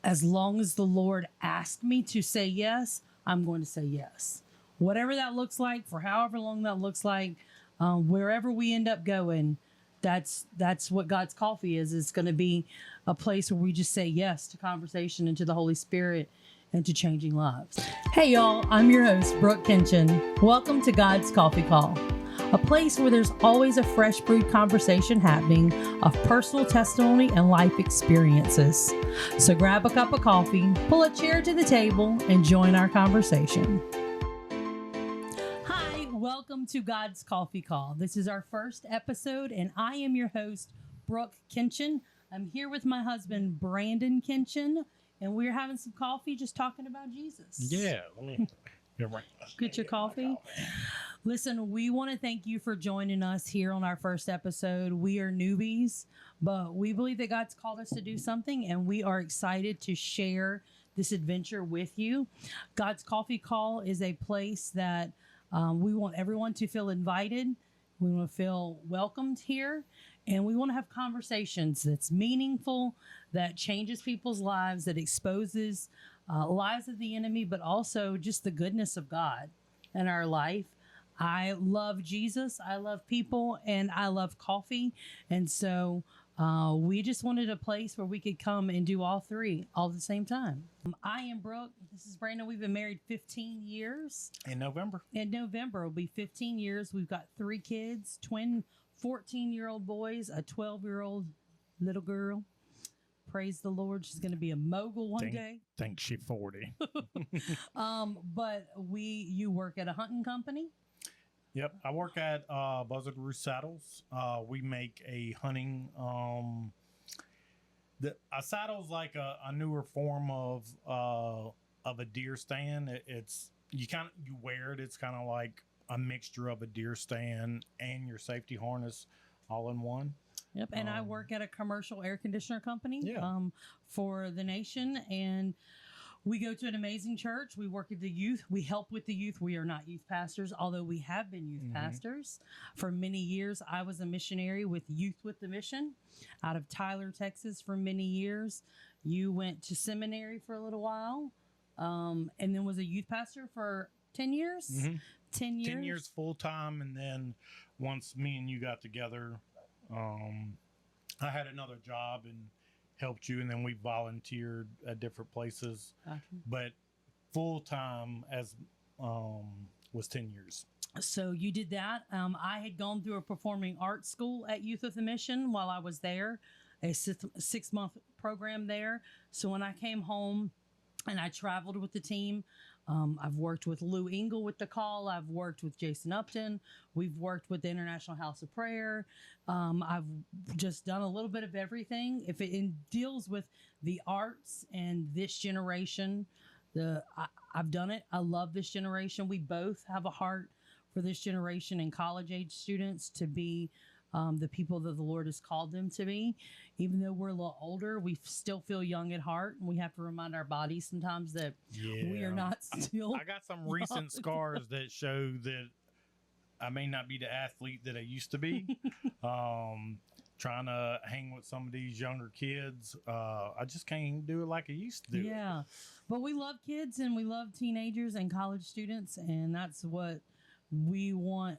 as long as the Lord asked me to say yes, I'm going to say yes. Whatever that looks like, for however long that looks like, wherever we end up going, that's what God's Coffee is. It's going to be a place where we just say yes to conversation and to the Holy Spirit and to changing lives. Hey y'all, I'm your host, Brooke Kinchin. Welcome to God's Coffee Call, a place where there's always a fresh brewed conversation happening of personal testimony and life experiences. So grab a cup of coffee, pull a chair to the table, and join our conversation. Hi, welcome to God's Coffee Call. This is our first episode, and I am your host, Brooke Kinchin. I'm here with my husband, Brandon Kinchin, and we're having some coffee just talking about Jesus. Yeah, let me get your coffee. Listen, we want to thank you for joining us here on our first episode. We are newbies, but we believe that God's called us to do something, and we are excited to share this adventure with you. God's Coffee Call is a place that we want everyone to feel invited. We want to feel welcomed here, and we want to have conversations that's meaningful, that changes people's lives, that exposes lies of the enemy, but also just the goodness of God in our life. I love Jesus, I love people, and I love coffee. And so we just wanted a place where we could come and do all three all at the same time. I am Brooke. This is Brandon. We've been married 15 years. in November. In November, it'll be 15 years. We've got 3 kids, twin 14-year-old boys, a 12-year-old little girl. Praise the Lord. She's going to be a mogul one day. Think she's 40. But you work at a hunting company? Yep. I work at Buzzard Roost Saddles. We make a hunting a saddle's like a newer form of a deer stand. You wear it. It's kind of like a mixture of a deer stand and your safety harness all in one. Yep, and I work at a commercial air conditioner company for the nation, and we go to an amazing church. We work with the youth. We help with the youth. We are not youth pastors, although we have been youth pastors for many years. I was a missionary with Youth with the Mission out of Tyler, Texas for many years. You went to seminary for a little while, and then was a youth pastor for 10 years? 10 years? 10 years full time, and then once me and you got together, I had another job and helped you, and then we volunteered at different places. Gotcha. But full time as was 10 years. So you did that. I had gone through a performing arts school at Youth with a Mission while I was there, a 6-month program there. So when I came home and I traveled with the team, I've worked with Lou Engle with The Call. I've worked with Jason Upton. We've worked with the International House of Prayer. I've just done a little bit of everything. If it deals with the arts and this generation, I've done it. I love this generation. We both have a heart for this generation and college age students to be the people that the Lord has called them to be. Even though we're a little older, we still feel young at heart, and we have to remind our bodies sometimes that we are not still. I got some recent scars that show that I may not be the athlete that I used to be. Trying to hang with some of these younger kids, I just can't do it like I used to do. Yeah, but we love kids and we love teenagers and college students, and that's what we want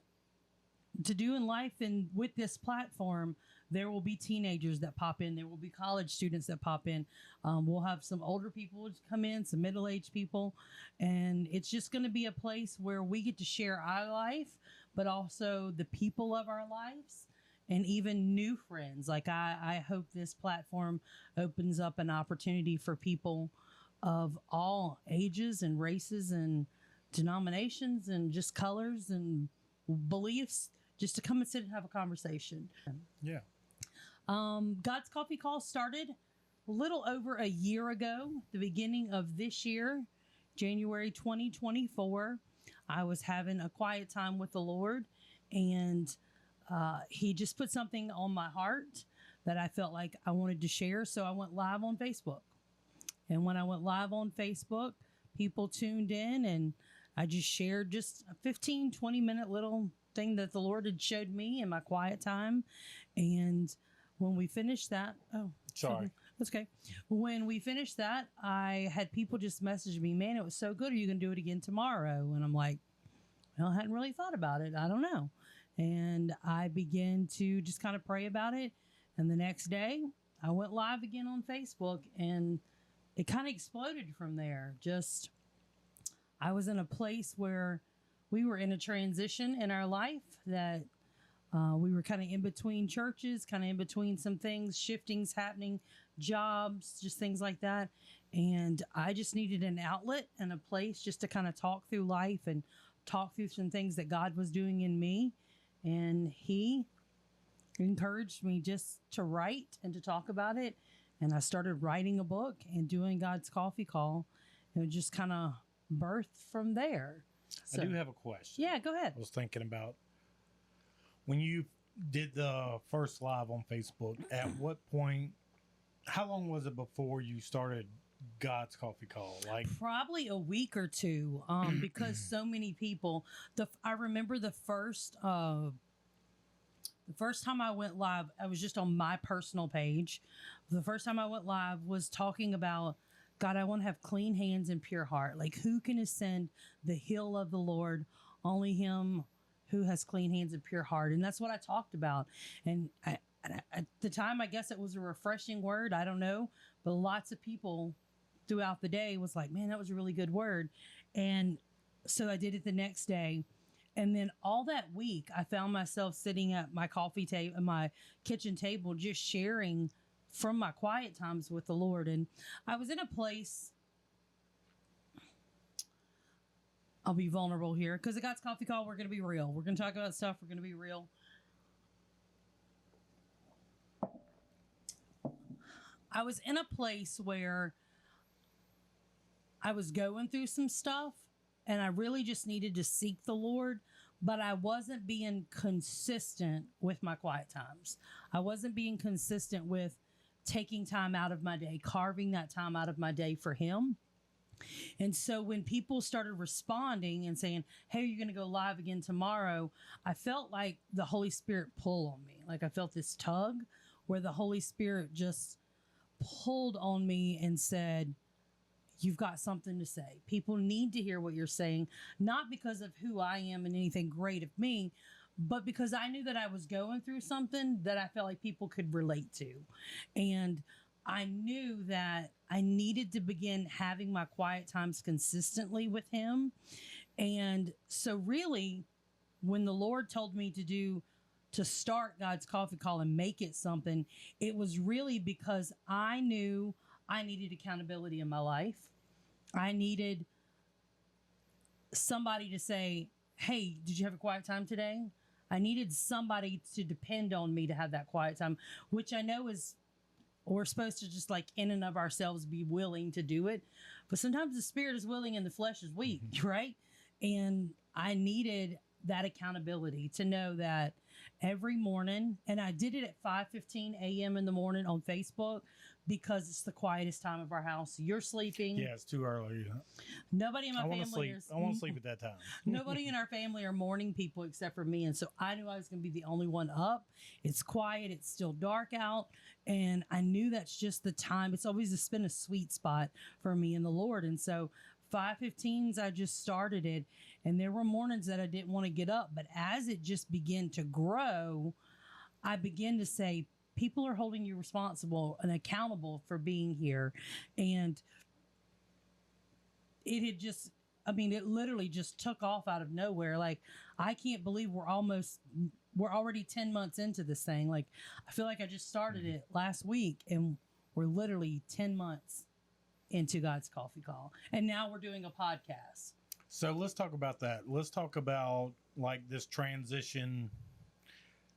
to do in life. And with this platform, there will be teenagers that pop in. There will be college students that pop in. We'll have some older people come in, some middle-aged people. And it's just going to be a place where we get to share our life, but also the people of our lives and even new friends. Like I hope this platform opens up an opportunity for people of all ages and races and denominations and just colors and beliefs, just to come and sit and have a conversation. Yeah. God's Coffee Call started a little over a year ago, the beginning of this year, January 2024. I was having a quiet time with the Lord, and he just put something on my heart that I felt like I wanted to share. So I went live on Facebook. And when I went live on Facebook, people tuned in, and I just shared just a 15, 20-minute little thing that the Lord had showed me in my quiet time. And when we finished that, That's okay. When we finished that, I had people just message me, man, it was so good. Are you going to do it again tomorrow? And I'm like, well, I hadn't really thought about it. I don't know. And I began to just kind of pray about it. And the next day, I went live again on Facebook, and it kind of exploded from there. Just, I was in a place where we were in a transition in our life that we were kind of in between churches, kind of in between some things, shiftings happening, jobs, just things like that. And I just needed an outlet and a place just to kind of talk through life and talk through some things that God was doing in me. And He encouraged me just to write and to talk about it. And I started writing a book and doing God's Coffee Call. And it just kind of birthed from there. So, I do have a question. yeah, go ahead. I was thinking about when you did the first live on Facebook, at what point, how long was it before you started God's Coffee Call? Like Probably a week or two, because so many people. I remember the first time I went live, I was just on my personal page. The first time I went live was talking about, God, I want to have clean hands and pure heart. Like, who can ascend the hill of the Lord? Only Him who has clean hands and pure heart. And that's what I talked about. And at the time, I guess it was a refreshing word. I don't know. But lots of people throughout the day was like, man, that was a really good word. And so I did it the next day. And then all that week, I found myself sitting at my coffee table, my kitchen table, just sharing from my quiet times with the Lord. And I was in a place, I'll be vulnerable here, because at God's Coffee Call, we're going to be real. We're going to talk about stuff. We're going to be real. I was in a place where I was going through some stuff, and I really just needed to seek the Lord, but I wasn't being consistent with my quiet times. I wasn't being consistent with taking time out of my day, carving that time out of my day for Him. And so when people started responding and saying, hey, you're going to go live again tomorrow, I felt like the Holy Spirit pull on me. Like I felt this tug where the Holy Spirit just pulled on me and said, you've got something to say. People need to hear what you're saying, not because of who I am and anything great of me, but because I knew that I was going through something that I felt like people could relate to. And I knew that I needed to begin having my quiet times consistently with Him. And so really, when the Lord told me to start God's Coffee Call and make it something, it was really because I knew I needed accountability in my life. I needed somebody to say, hey, did you have a quiet time today? I needed somebody to depend on me to have that quiet time, which I know is, we're supposed to just like in and of ourselves be willing to do it. But sometimes the spirit is willing and the flesh is weak, right? And I needed that accountability to know that every morning, and I did it at 5:15 a.m. in the morning on Facebook because it's the quietest time of our house. You're sleeping. yeah, it's too early. Nobody in my I want to family sleep. is. I want to sleep at that time. Nobody in our family are morning people except for me. And so I knew I was going to be the only one up. It's quiet. It's still dark out. And I knew that's just the time. It's always just been a sweet spot for me and the Lord. And so 5:15s, I just started it. And there were mornings that I didn't want to get up. But as it just began to grow, I began to say, people are holding you responsible and accountable for being here. And it had just, I mean, it literally just took off out of nowhere. Like, I can't believe we're already 10 months into this thing. Like, I feel like I just started it last week and we're literally 10 months into God's Coffee Call. And now we're doing a podcast. So let's talk about that. Let's talk about like this transition.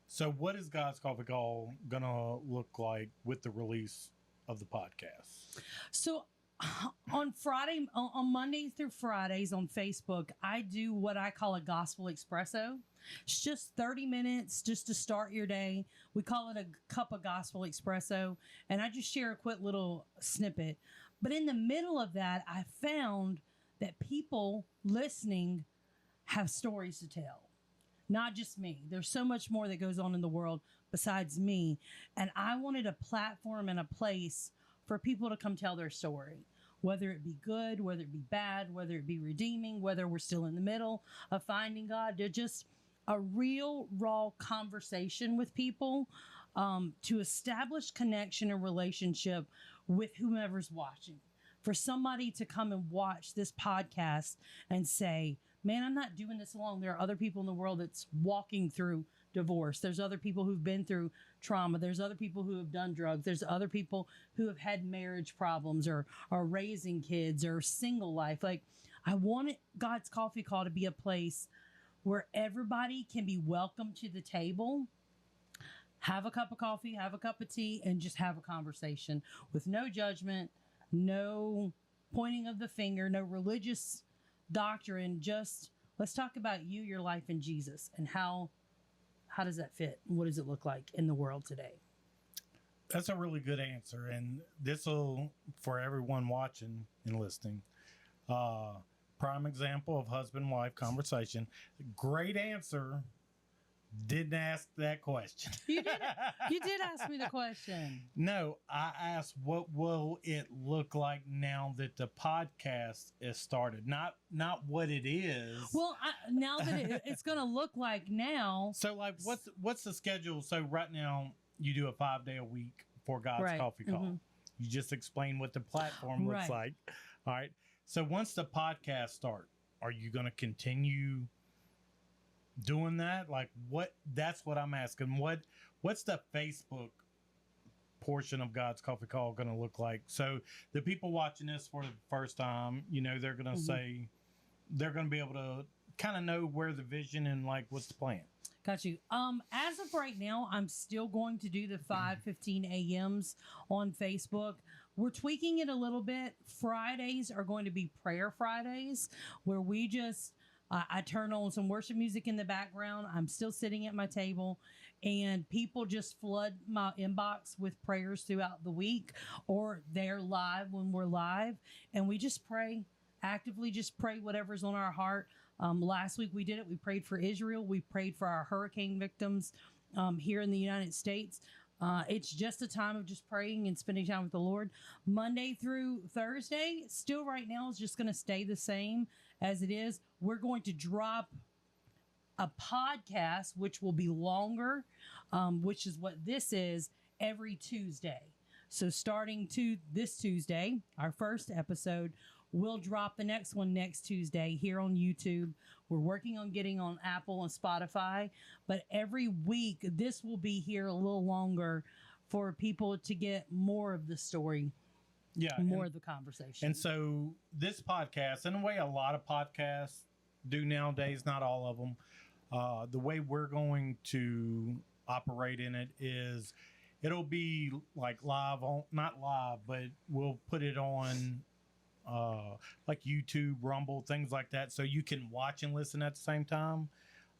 So what is God's Coffee Call gonna look like with the release of the podcast? So on Mondays through Fridays on Facebook, I do what I call a gospel espresso. It's just 30 minutes just to start your day. We call it a cup of gospel espresso. And I just share a quick little snippet. But in the middle of that, I found that people listening have stories to tell. Not just me. There's so much more that goes on in the world besides me. And I wanted a platform and a place for people to come tell their story, whether it be good, whether it be bad, whether it be redeeming, whether we're still in the middle of finding God, to just a real raw conversation with people, to establish connection and relationship with whomever's watching. For somebody to come and watch this podcast and say, man, I'm not doing this alone. There are other people in the world that's walking through divorce. There's other people who've been through trauma. There's other people who have done drugs. There's other people who have had marriage problems or are raising kids or single life. Like, I want God's Coffee Call to be a place where everybody can be welcome to the table, have a cup of coffee, have a cup of tea, and just have a conversation with no judgment, no pointing of the finger, no religious doctrine. Just let's talk about you, your life, and Jesus, and how does that fit? What does it look like in the world today? That's a really good answer, and this will, for everyone watching and listening, prime example of husband-wife conversation. Great answer. Didn't ask that question. You did. You did ask me the question. No, I asked, what will it look like now that the podcast is started? Not what it is. Well, now that it's going to look like now. So, like, what's the schedule? So, right now, you do a 5-day a week for God's Right. Coffee Call. Mm-hmm. You just explained what the platform looks Right. like. All right. So, once the podcast start, are you going to continue doing that? Like, what? That's what I'm asking. What's the Facebook portion of God's Coffee Call going to look like? So the people watching this for the first time, they're going to say, they're going to be able to kind of know where the vision and like what's the plan. Got you. As of right now, I'm still going to do the 5:15 a.m.s on Facebook. We're tweaking it a little bit. Fridays are going to be prayer Fridays, where we just I turn on some worship music in the background. I'm still sitting at my table, and people just flood my inbox with prayers throughout the week, or they're live when we're live, and we just pray, actively just pray whatever's on our heart. Last week we did it. We prayed for Israel. We prayed for our hurricane victims here in the United States. It's just a time of just praying and spending time with the Lord. Monday through Thursday, still right now, is just going to stay the same as it is. We're going to drop a podcast, which will be longer, which is what this is, every Tuesday. So starting this Tuesday, our first episode, we'll drop the next one next Tuesday here on YouTube. We're working on getting on Apple and Spotify, but every week this will be here a little longer for people to get more of the story, more of the conversation. And so this podcast, in a way, a lot of podcasts do nowadays, not all of them. The way we're going to operate in it is it'll be like live on, not live, but we'll put it on like YouTube, Rumble, things like that, so you can watch and listen at the same time.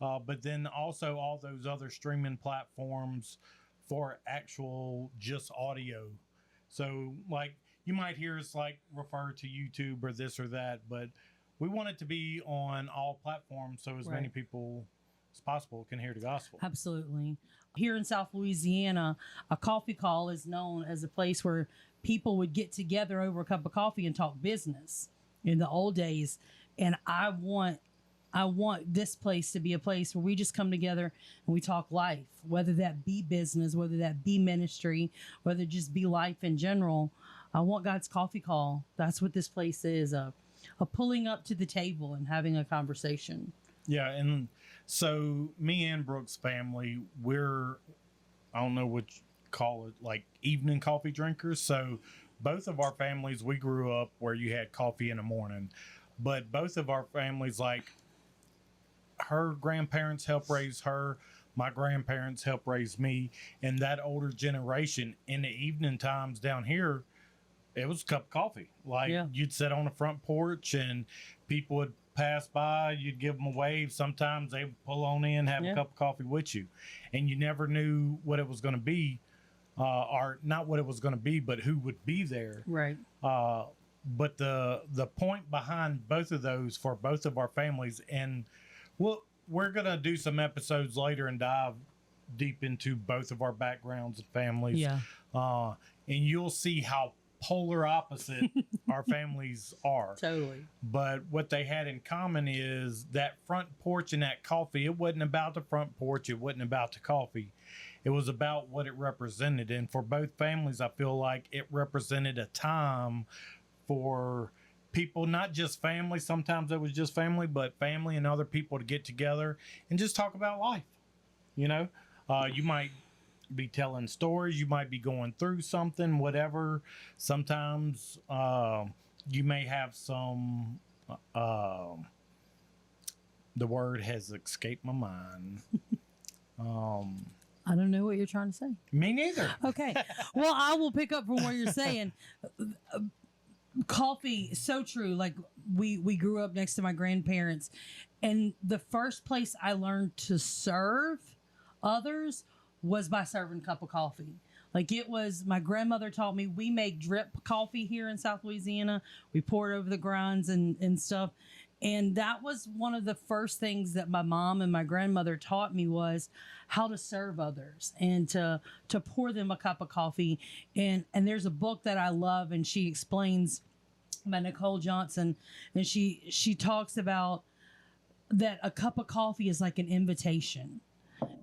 But then also all those other streaming platforms for actual just audio. So like you might hear us like refer to YouTube or this or that, but we want it to be on all platforms so as many people as possible can hear the gospel. Absolutely. Here in South Louisiana, a coffee call is known as a place where people would get together over a cup of coffee and talk business in the old days. And I want this place to be a place where we just come together and we talk life, whether that be business, whether that be ministry, whether it just be life in general. I want God's Coffee Call. That's what this place is, a pulling up to the table and having a conversation. Yeah, and so me and Brooke's family, we're, I don't know what you call it, like evening coffee drinkers. So both of our families, we grew up where you had coffee in the morning, but both of our families, like her grandparents helped raise her, my grandparents helped raise me, and that older generation in the evening times down here, it was a cup of coffee. Like you'd sit on the front porch and people would pass by, you'd give them a wave. Sometimes they would pull on in, have a cup of coffee with you, and you never knew what it was going to be, or not what it was going to be, but who would be there. Right. But the point behind both of those for both of our families, and we're going to do some episodes later and dive deep into both of our backgrounds and families. Yeah. And you'll see how polar opposite our families are. Totally. But what they had in common is that front porch and that coffee. It wasn't about the front porch. It wasn't about the coffee. It was about what it represented. And for both families, I feel like it represented a time for people, not just family. Sometimes it was just family, but family and other people to get together and just talk about life. You know, you might be telling stories. You might be going through something, whatever. Sometimes you may have some, the word has escaped my mind. I don't know what you're trying to say. Me neither. Okay. Well, I will pick up from what you're saying. Coffee, so true. Like we grew up next to my grandparents, and the first place I learned to serve others was by serving a cup of coffee. Like it was, my grandmother taught me, we make drip coffee here in South Louisiana. We pour it over the grinds and stuff. And that was one of the first things that my mom and my grandmother taught me, was how to serve others and to pour them a cup of coffee. And there's a book that I love, and she explains, by Nicole Johnson, and she talks about that a cup of coffee is like an invitation.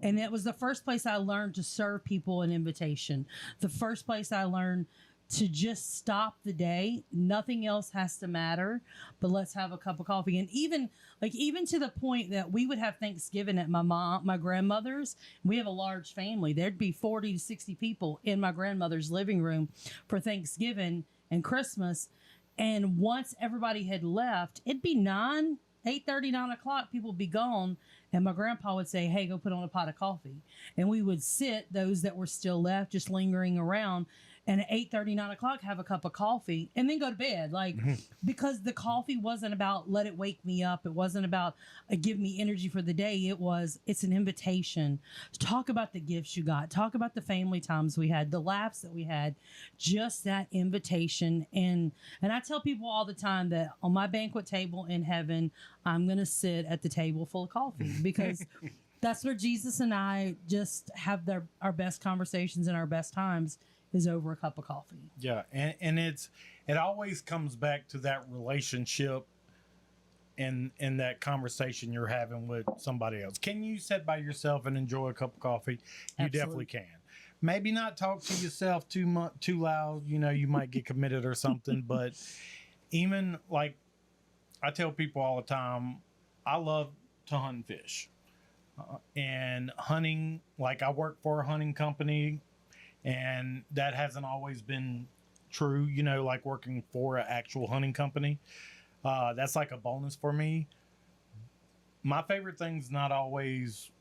And that was the first place I learned to serve people an invitation. The first place I learned to just stop the day. Nothing else has to matter, but let's have a cup of coffee. And even to the point that we would have Thanksgiving at my grandmother's. We have a large family. There'd be 40 to 60 people in my grandmother's living room for Thanksgiving and Christmas. And once everybody had left, it'd be 8:30, 9 o'clock, people would be gone. And my grandpa would say, hey, go put on a pot of coffee. And we would sit, those that were still left, just lingering around, and at 8:30, 9 o'clock, have a cup of coffee and then go to bed. Like, because the coffee wasn't about let it wake me up. It wasn't about give me energy for the day. It's an invitation. Talk about the gifts you got. Talk about the family times we had, the laughs that we had, just that invitation. And I tell people all the time that on my banquet table in heaven, I'm going to sit at the table full of coffee, because that's where Jesus and I just have our best conversations and our best times, is over a cup of coffee. Yeah, and it always comes back to that relationship and that conversation you're having with somebody else. Can you sit by yourself and enjoy a cup of coffee? You Absolutely. definitely can. Maybe not talk to yourself too loud. You know, you might get committed or something. But even like I tell people all the time, I love to hunt and fish. And hunting, like I work for a hunting company, and that hasn't always been true, you know, like working for an actual hunting company. That's like a bonus for me. My favorite thing's not always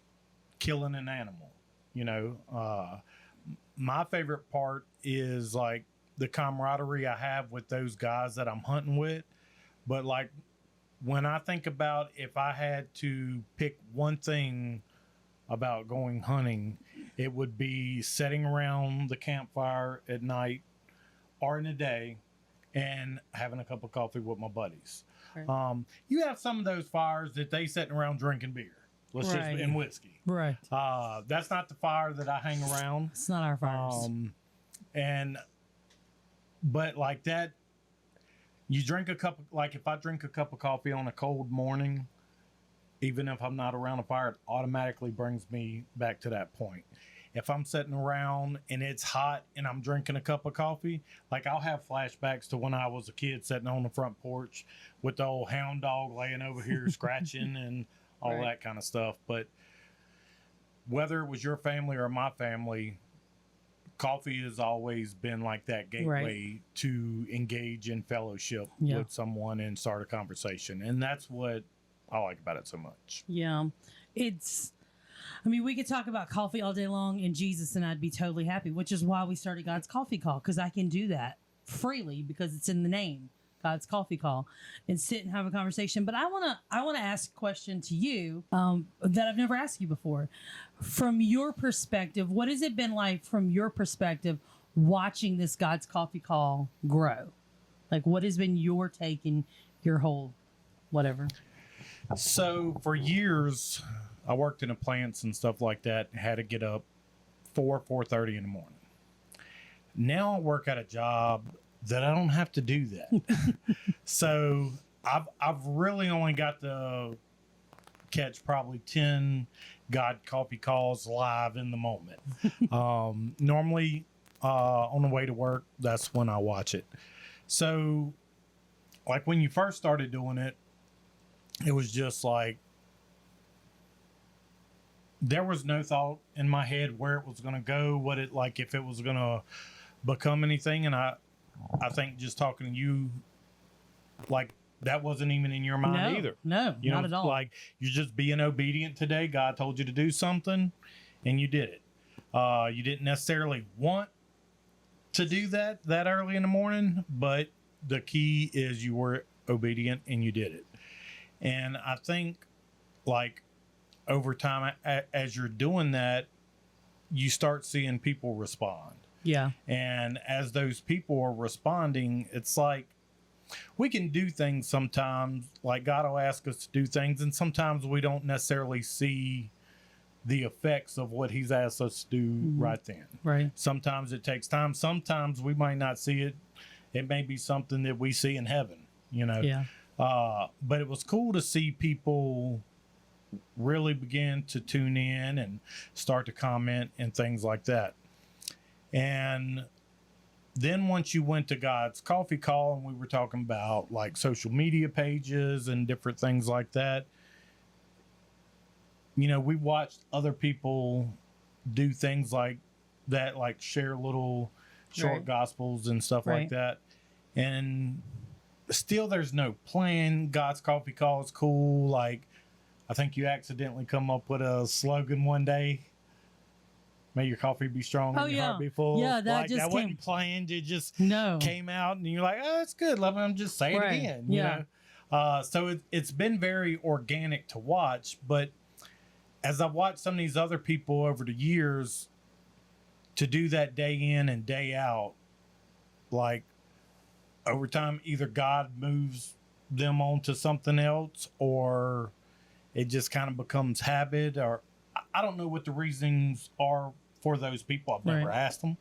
killing an animal, you know. My favorite part is like the camaraderie I have with those guys that I'm hunting with. But like when I think about if I had to pick one thing about going hunting, it would be sitting around the campfire at night or in the day and having a cup of coffee with my buddies. Right. You have some of those fires that they sitting around drinking beer, Right. and whiskey. Right. That's not the fire that I hang around. It's not our fires. But like that, you drink like if I drink a cup of coffee on a cold morning, even if I'm not around a fire, it automatically brings me back to that point. If I'm sitting around and it's hot and I'm drinking a cup of coffee, like I'll have flashbacks to when I was a kid sitting on the front porch with the old hound dog laying over here scratching and all Right. that kind of stuff. But whether it was your family or my family, coffee has always been like that gateway to engage in fellowship Yeah. with someone and start a conversation. And that's what I like about it so much. Yeah. We could talk about coffee all day long, and Jesus and I'd be totally happy, which is why we started God's Coffee Call, because I can do that freely because it's in the name, God's Coffee Call, and sit and have a conversation. But I want to ask a question to you that I've never asked you before. From your perspective, what has it been like from your perspective watching this God's Coffee Call grow? Like, what has been your take in your whole whatever? So for years, I worked in the plants and stuff like that. Had to get up 4:30 in the morning. Now I work at a job that I don't have to do that. So I've really only got to catch probably 10 God Coffee calls live in the moment. Normally on the way to work, that's when I watch it. So like when you first started doing it, it was just like there was no thought in my head where it was going to go, what it like, if it was going to become anything. And I think just talking to you, like that wasn't even in your mind either. No, You not know, at all. like you're just being obedient today. God told you to do something and you did it. You didn't necessarily want to do that early in the morning, but the key is you were obedient and you did it. And I think like over time, as you're doing that, you start seeing people respond. Yeah. And as those people are responding, it's like we can do things sometimes, like God will ask us to do things, and sometimes we don't necessarily see the effects of what He's asked us to do right then. Right. Sometimes it takes time. Sometimes we might not see it. It may be something that we see in heaven, you know. Yeah. But it was cool to see people really begin to tune in and start to comment and things like that. And then once you went to God's Coffee Call and we were talking about like social media pages and different things like that, you know, we watched other people do things like that, like share little short Right. gospels and stuff like Right. that. And still there's no plan. God's Coffee Call is cool. Like I think you accidentally come up with a slogan one day. May your coffee be strong Oh, and your yeah. heart be full. Yeah, that like, just that came- wasn't planned. It just No. came out and you're like, oh, that's good. Let me just say Right. it again. You Yeah. know? So it's been very organic to watch. But as I've watched some of these other people over the years to do that day in and day out, like over time, either God moves them on to something else or it just kind of becomes habit, or I don't know what the reasons are for those people. I've never Right. asked them.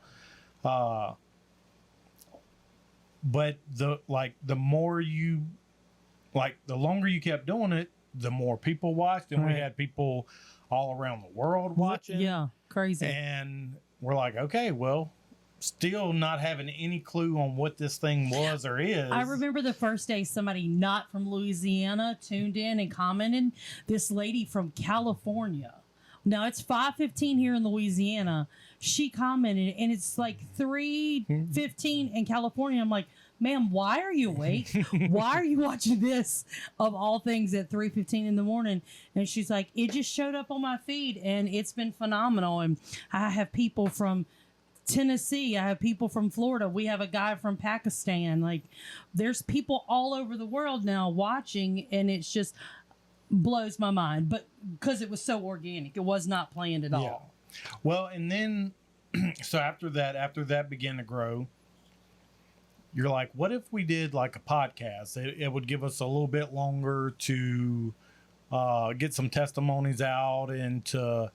But the more you the longer you kept doing it, the more people watched, and we Right. had people all around the world watching. Yeah. Crazy. And we're like, okay, well, still not having any clue on what this thing was or is. I remember the first day somebody not from Louisiana tuned in and commented. This lady from California. Now it's 5:15 here in Louisiana. She commented, and it's like 3:15 in California. I'm like, ma'am, why are you awake? Why are you watching this of all things at 3:15 in the morning? And she's like, it just showed up on my feed, and it's been phenomenal. And I have people from Tennessee. I have people from Florida. We have a guy from Pakistan. Like, there's people all over the world now watching, and it's just blows my mind. But because it was so organic, it was not planned at all. Well, and then so after that began to grow, you're like, what if we did like a podcast? It would give us a little bit longer to get some testimonies out and to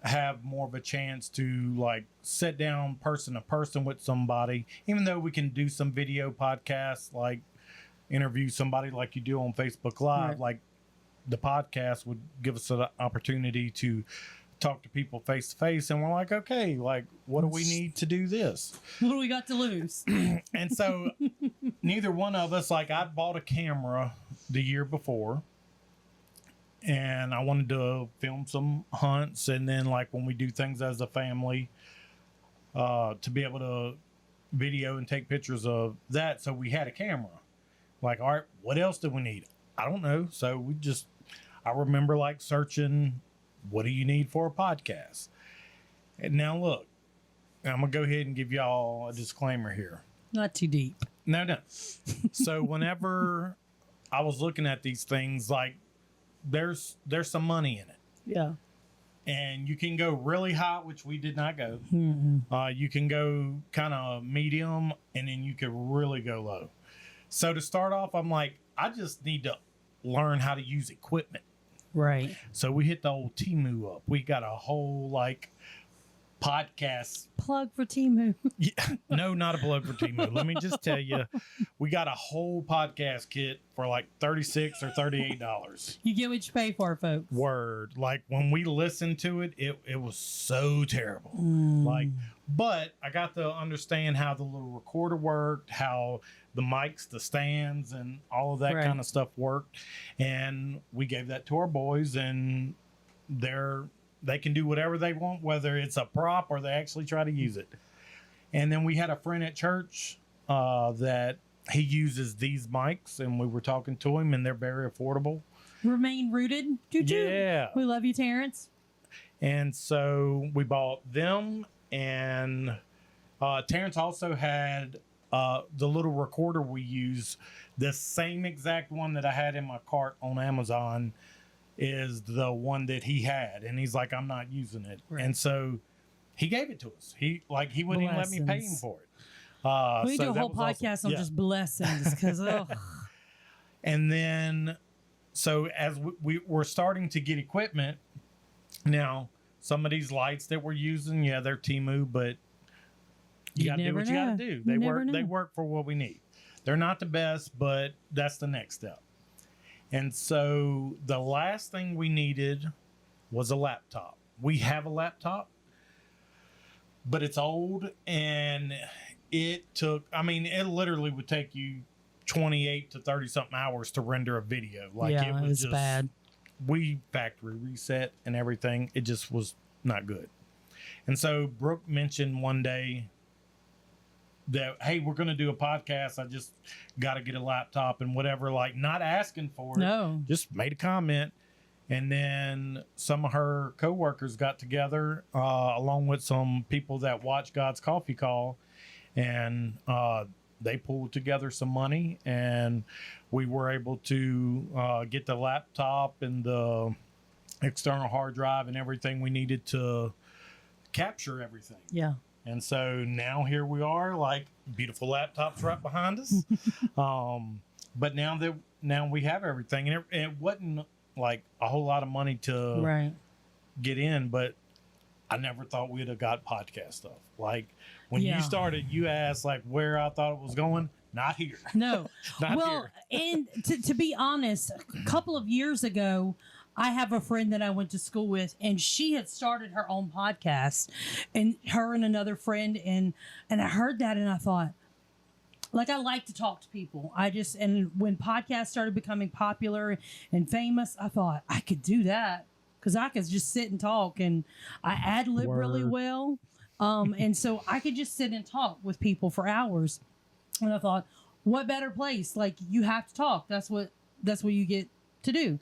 have more of a chance to like sit down person to person with somebody, even though we can do some video podcasts, like interview somebody like you do on Facebook Live. Right. Like the podcast would give us an opportunity to talk to people face to face, and we're like, okay, like what do we need to do this? What do we got to lose? And so neither one of us, like I bought a camera the year before and I wanted to film some hunts, and then like when we do things as a family, to be able to video and take pictures of that. So we had a camera. Like, all right, what else do we need? I don't know. So I remember like searching, what do you need for a podcast? And now look, I'm gonna go ahead and give y'all a disclaimer here. Not too deep. No. So whenever I was looking at these things, like there's some money in it, Yeah. and you can go really hot, which we did not go. Mm-mm. You can go kind of medium, and then you can really go low. So to start off, I'm like, I just need to learn how to use equipment. Right. So we hit the old Temu up. We got a whole like podcast. Plug for Timu. Yeah, no, not a plug for Timu. Let me just tell you, we got a whole podcast kit for like $36 or $38. You get what you pay for, folks. Word. Like when we listened to it, it was so terrible. Like, but I got to understand how the little recorder worked, how the mics, the stands, and all of that Right. kind of stuff worked. And we gave that to our boys, and they can do whatever they want, whether it's a prop or they actually try to use it. And then we had a friend at church that he uses these mics, and we were talking to him, and they're very affordable. Remain rooted. Choo-choo. Yeah. We love you, Terrence. And so we bought them, and Terrence also had the little recorder we use. The same exact one that I had in my cart on Amazon is the one that he had, and he's like, I'm not using it. Right. And so he gave it to us. He wouldn't even let me pay him Blessings. for it. We so do a that whole was awesome. podcast on Yeah. just blessings because And then, so as we were starting to get equipment, now some of these lights that we're using, yeah, they're Timu, but you You got to do never what you got know. to do. You They never work. They know. work for what we need. They're not the best, but that's the next step. And so the last thing we needed was a laptop. We have a laptop, but it's old, and it literally would take you 28 to 30 something hours to render a video. Like yeah, it was it's just bad. we factory reset and everything. It just was not good. And so Brooke mentioned one day that, hey, we're going to do a podcast. I just got to get a laptop and whatever, like not asking for it. No. Just made a comment. And then some of her coworkers got together, along with some people that watch God's Coffee Call, and they pulled together some money, and we were able to get the laptop and the external hard drive and everything we needed to capture everything. Yeah. And so now here we are, like beautiful laptops right behind us. But now we have everything, and it wasn't like a whole lot of money to Right. get in, but I never thought we'd have got podcast stuff. Like when Yeah. you started, you asked like where I thought it was going. Not here. No. Not Well, here. and to be honest, a couple of years ago, I have a friend that I went to school with, and she had started her own podcast, and her and another friend, and I heard that, and I thought, like, I like to talk to people. And when podcasts started becoming popular and famous, I thought I could do that because I could just sit and talk, and I ad lib really Word. well, and so I could just sit and talk with people for hours. And I thought, what better place? Like, you have to talk. That's what you get to do.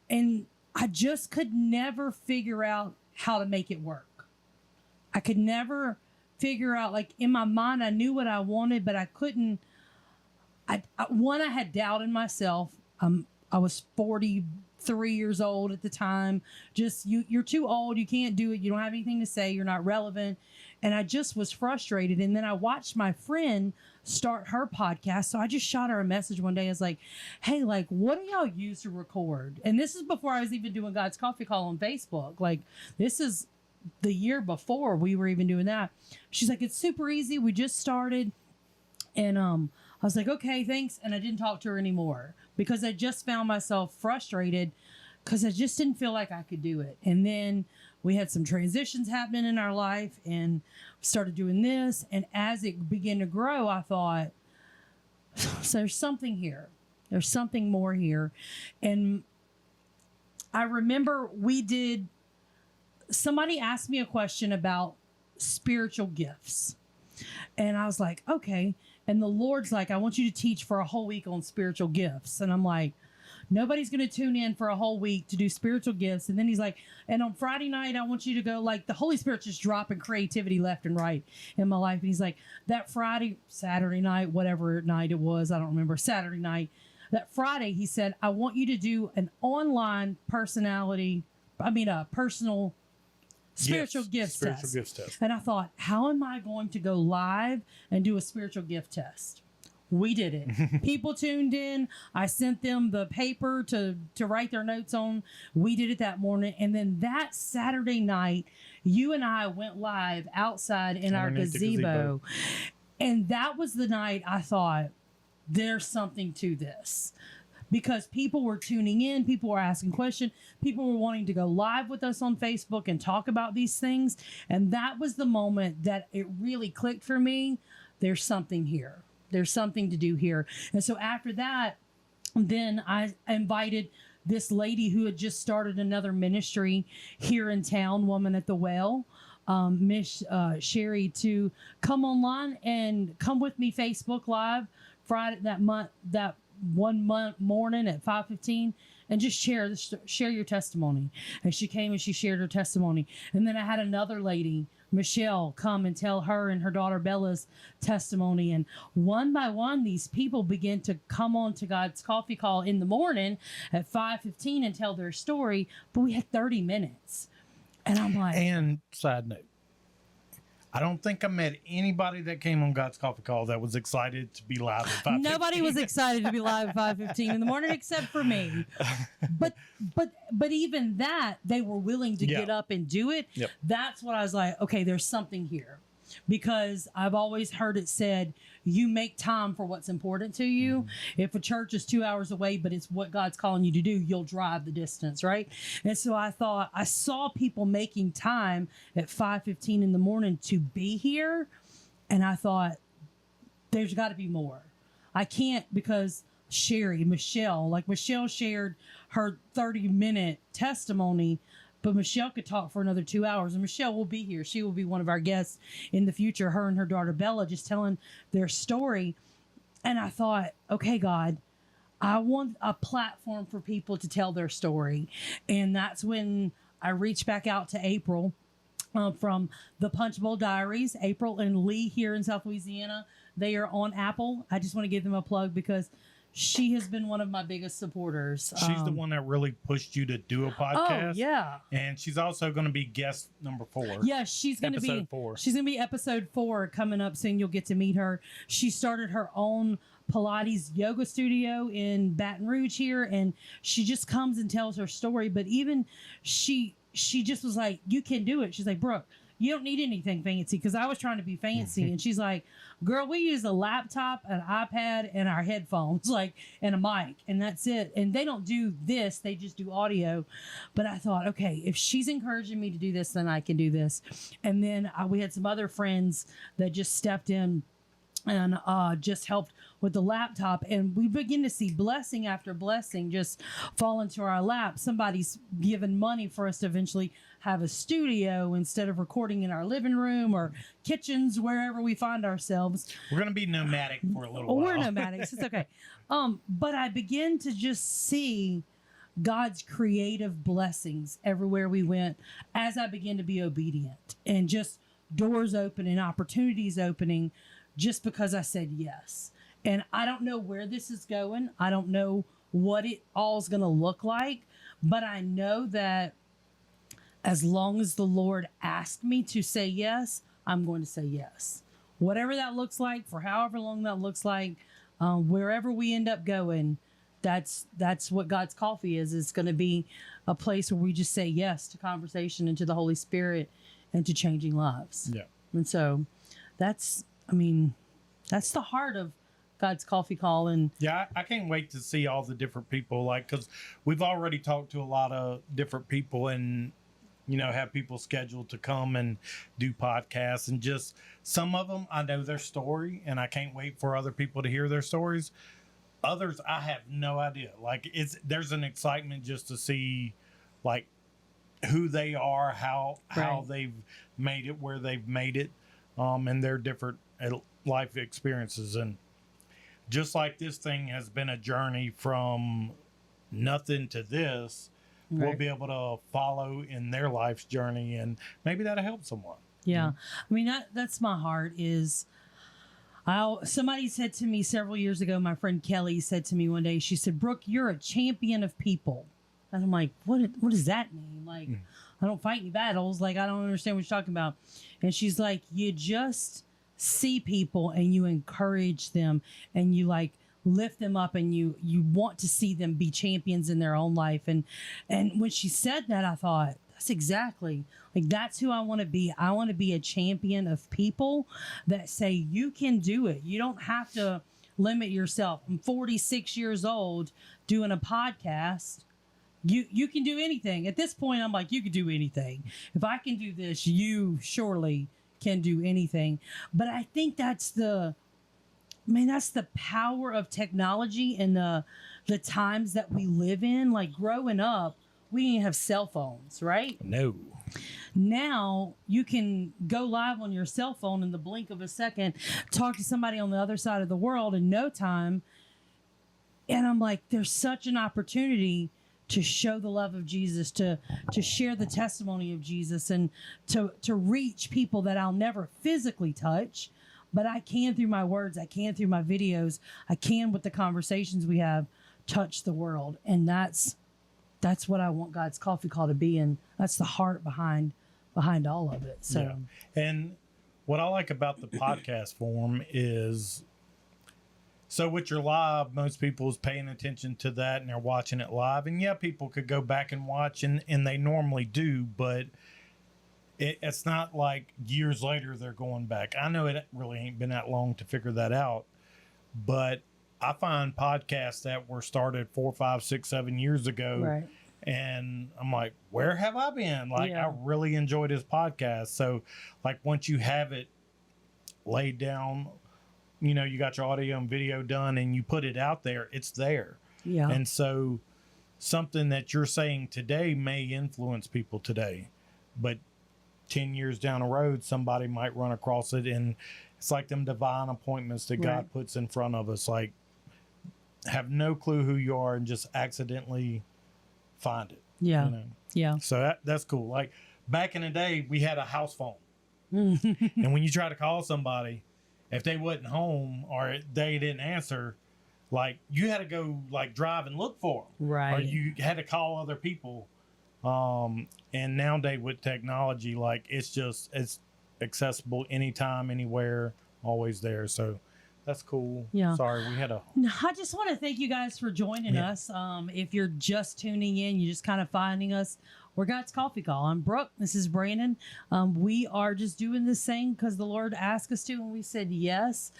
And I just could never figure out how to make it work. I could never figure out, like, in my mind, I knew what I wanted, but I couldn't. I had doubt in myself. I was 43 years old at the time. Just, you're too old. You can't do it. You don't have anything to say. You're not relevant. And I just was frustrated. And then I watched my friend start her podcast. So I just shot her a message one day. I was like, hey, like, what do y'all use to record? And this is before I was even doing God's Coffee Call on Facebook. Like, this is the year before we were even doing that. She's like, it's super easy. We just started. And I was like, okay, thanks. And I didn't talk to her anymore because I just found myself frustrated because I just didn't feel like I could do it. And then we had some transitions happening in our life and started doing this. And as it began to grow, I thought, so there's something here. There's something more here. And I remember somebody asked me a question about spiritual gifts. And I was like, okay. And the Lord's like, I want you to teach for a whole week on spiritual gifts. And I'm like, nobody's going to tune in for a whole week to do spiritual gifts. And then he's like, and on Friday night, I want you to go, like, the Holy Spirit just dropping creativity left and right in my life. And he's like, that Saturday night, whatever night it was, I don't remember, Saturday night, that Friday, he said, I want you to do an online personal spiritual gifts spiritual test. gifts test. And I thought, how am I going to go live and do a spiritual gift test? We did it. People tuned in. I sent them the paper to write their notes on. We did it that morning. And then that Saturday night, you and I went live outside in our Underneath the gazebo. And that was the night I thought, there's something to this. Because people were tuning in, people were asking questions, people were wanting to go live with us on Facebook and talk about these things. And that was the moment that it really clicked for me. There's something here. There's something to do here. And so after that, then I invited this lady who had just started another ministry here in town, Woman at the Well, Miss Sherry, to come online and come with me Facebook Live Friday that 1 month morning at 5:15 and just share your testimony. And she came and she shared her testimony. And then I had another lady, Michelle, come and tell her and her daughter Bella's testimony. And one by one, these people begin to come on to God's Coffee Call in the morning at 5:15 and tell their story. But we had 30 minutes. And I'm like, And side note, I don't think I met anybody that came on God's Coffee Call that was excited to be live at 5:15. nobody was excited to be live at 5:15 in the morning except for me. But even that, they were willing to get up and do it. Yep. That's what I was like, okay, there's something here. Because I've always heard it said, you make time for what's important to you. Mm-hmm. If a church is 2 hours away, but it's what God's calling you to do, you'll drive the distance, right? And so I thought, I saw people making time at 5:15 in the morning to be here. And I thought, there's got to be more. I can't, because Michelle shared her 30-minute testimony, but Michelle could talk for another 2 hours, and Michelle will be here. She will be one of our guests in the future, her and her daughter Bella, just telling their story. And I thought, okay, God, I want a platform for people to tell their story. And that's when I reached back out to April from the Punch Bowl Diaries. April and Lee here in South Louisiana. They are on Apple. I just want to give them a plug because she has been one of my biggest supporters. She's the one that really pushed you to do a podcast. Oh, yeah. And she's also going to be guest number 4. Yeah, she's going to be episode 4. She's going to be episode 4 coming up soon. You'll get to meet her. She started her own Pilates yoga studio in Baton Rouge here, and she just comes and tells her story. But even she just was like, you can do it. She's like, Brooke, you don't need anything fancy, because I was trying to be fancy. And she's like, girl, we use a laptop, an iPad, and our headphones, and a mic, and that's it. And they don't do this. They just do audio. But I thought, okay, if she's encouraging me to do this, then I can do this. And then we had some other friends that just stepped in and just helped with the laptop. And we begin to see blessing after blessing just fall into our lap. Somebody's given money for us to eventually have a studio instead of recording in our living room or kitchens, wherever we find ourselves. We're going to be nomadic for a little while. We're nomadics. It's okay. But I begin to just see God's creative blessings everywhere we went as I began to be obedient, and just doors opening, opportunities opening, just because I said yes. And I don't know where this is going. I don't know what it all is going to look like, but I know that as long as the Lord asked me to say yes, I'm going to say yes. Whatever that looks like, for however long that looks like, wherever we end up going, that's what God's Coffee is. It's going to be a place where we just say yes to conversation and to the Holy Spirit and to changing lives. Yeah. And so that's the heart of God's Coffee Call. And yeah, I can't wait to see all the different people, because we've already talked to a lot of different people and, have people scheduled to come and do podcasts, and just some of them, I know their story and I can't wait for other people to hear their stories. Others, I have no idea. There's an excitement just to see who they are, how they've made it, where they've made it, and their different life experiences. And just like this thing has been a journey from nothing to this, right, we'll be able to follow in their life's journey, and maybe that'll help someone. Yeah. That's my heart is, somebody said to me several years ago, my friend Kelly said to me one day, she said, Brooke, you're a champion of people. And I'm like, what does that mean? I don't fight any battles. I don't understand what you're talking about. And she's like, you just see people and you encourage them and you like lift them up and you want to see them be champions in their own life. And when she said that, I thought, that's exactly like, that's who I want to be. I want to be a champion of people that say you can do it. You don't have to limit yourself. I'm 46 years old doing a podcast. You can do anything. At this point, I'm like, you can do anything. If I can do this, you surely can do anything. But I think that's the power of technology and the times that we live in. Like growing up, we didn't have cell phones, right? No. Now you can go live on your cell phone in the blink of a second, talk to somebody on the other side of the world in no time. And I'm like, there's such an opportunity to show the love of Jesus, to share the testimony of Jesus, and to reach people that I'll never physically touch, but I can through my words, I can through my videos, I can with the conversations we have, touch the world. And that's what I want God's Coffee Call to be, and that's the heart behind all of it. So, yeah. And what I like about the podcast form is, so with your live, most people is paying attention to that and they're watching it live. And yeah, people could go back and watch, and they normally do, but it's not like years later they're going back. I know it really ain't been that long to figure that out, but I find podcasts that were started 4, 5, 6, 7 years ago. right. And I'm like, where have I been? Like, Yeah. I really enjoyed his podcast. So like once you have it laid down, you got your audio and video done and you put it out there, it's there. Yeah. And so something that you're saying today may influence people today, but 10 years down the road, somebody might run across it. And it's like them divine appointments that God Right. puts in front of us. Like, have no clue who you are and just accidentally find it. Yeah. Yeah. So that's cool. Like back in the day, we had a house phone. And when you try to call somebody, if they wasn't home or they didn't answer, like you had to go like drive and look for them. Right. Or you had to call other people. And nowadays with technology, like it's accessible anytime, anywhere, always there. So that's cool. Yeah. Sorry, we had a. No, I just want to thank you guys for joining us. If you're just tuning in, you're just kind of finding us. We're God's Coffee Call. I'm Brooke. This is Brandon. We are just doing this thing because the Lord asked us to, and we said yes.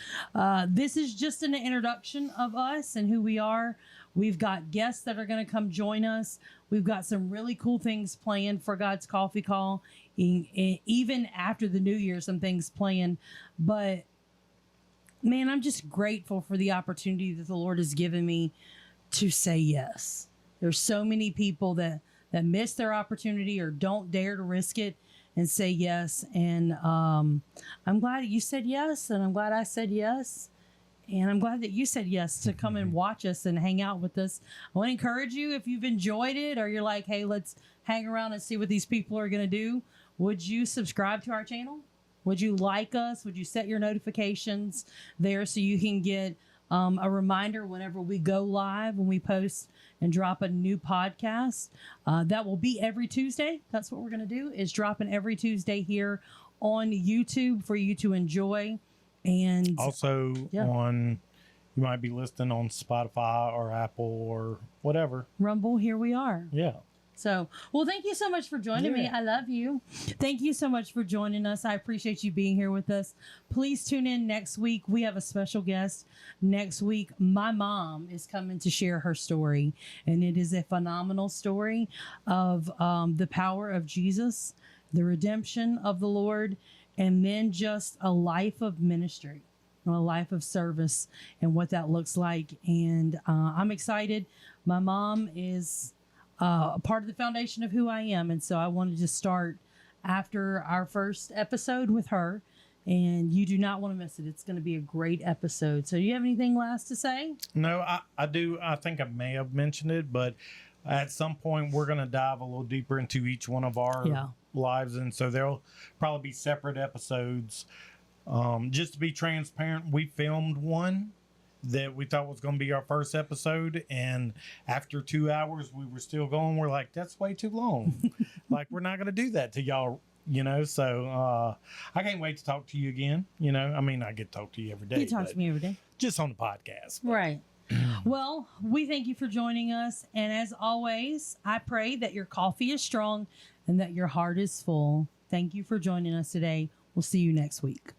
This is just an introduction of us and who we are. We've got guests that are going to come join us. We've got some really cool things planned for God's Coffee Call. Even after the new year, some things planned. But man, I'm just grateful for the opportunity that the Lord has given me to say yes. There's so many people that miss their opportunity or don't dare to risk it and say yes. And I'm glad you said yes, and I'm glad I said yes. And I'm glad that you said yes to come and watch us and hang out with us. I want to encourage you, if you've enjoyed it or you're like, hey, let's hang around and see what these people are going to do, would you subscribe to our channel? Would you like us? Would you set your notifications there so you can get a reminder whenever we go live, when we post and drop a new podcast? That will be every Tuesday. That's what we're going to do, is dropping every Tuesday here on YouTube for you to enjoy. And Also on, you might be listening on Spotify or Apple or whatever. Rumble, here we are. Yeah. So, well, thank you so much for joining me. I love you. Thank you so much for joining us. I appreciate you being here with us. Please tune in next week. We have a special guest next week. My mom is coming to share her story, and it is a phenomenal story of the power of Jesus, the redemption of the Lord, and then just a life of ministry, a life of service, and what that looks like. And I'm excited. My mom is a part of the foundation of who I am. And so I wanted to start after our first episode with her, and you do not want to miss it. It's going to be a great episode. So do you have anything last to say? No, I do. I think I may have mentioned it, but at some point we're going to dive a little deeper into each one of our lives. And so there'll probably be separate episodes. Just to be transparent, we filmed one that we thought was going to be our first episode, and after 2 hours we were still going. We're like, that's way too long. Like, we're not going to do that to y'all you know. So I can't wait to talk to you again. You know, I mean, I get to talk to you every day. You talk to me every day. Just on the podcast. Right. Well, we thank you for joining us. And as always, I pray that your coffee is strong and that your heart is full. Thank you for joining us today. We'll see you next week.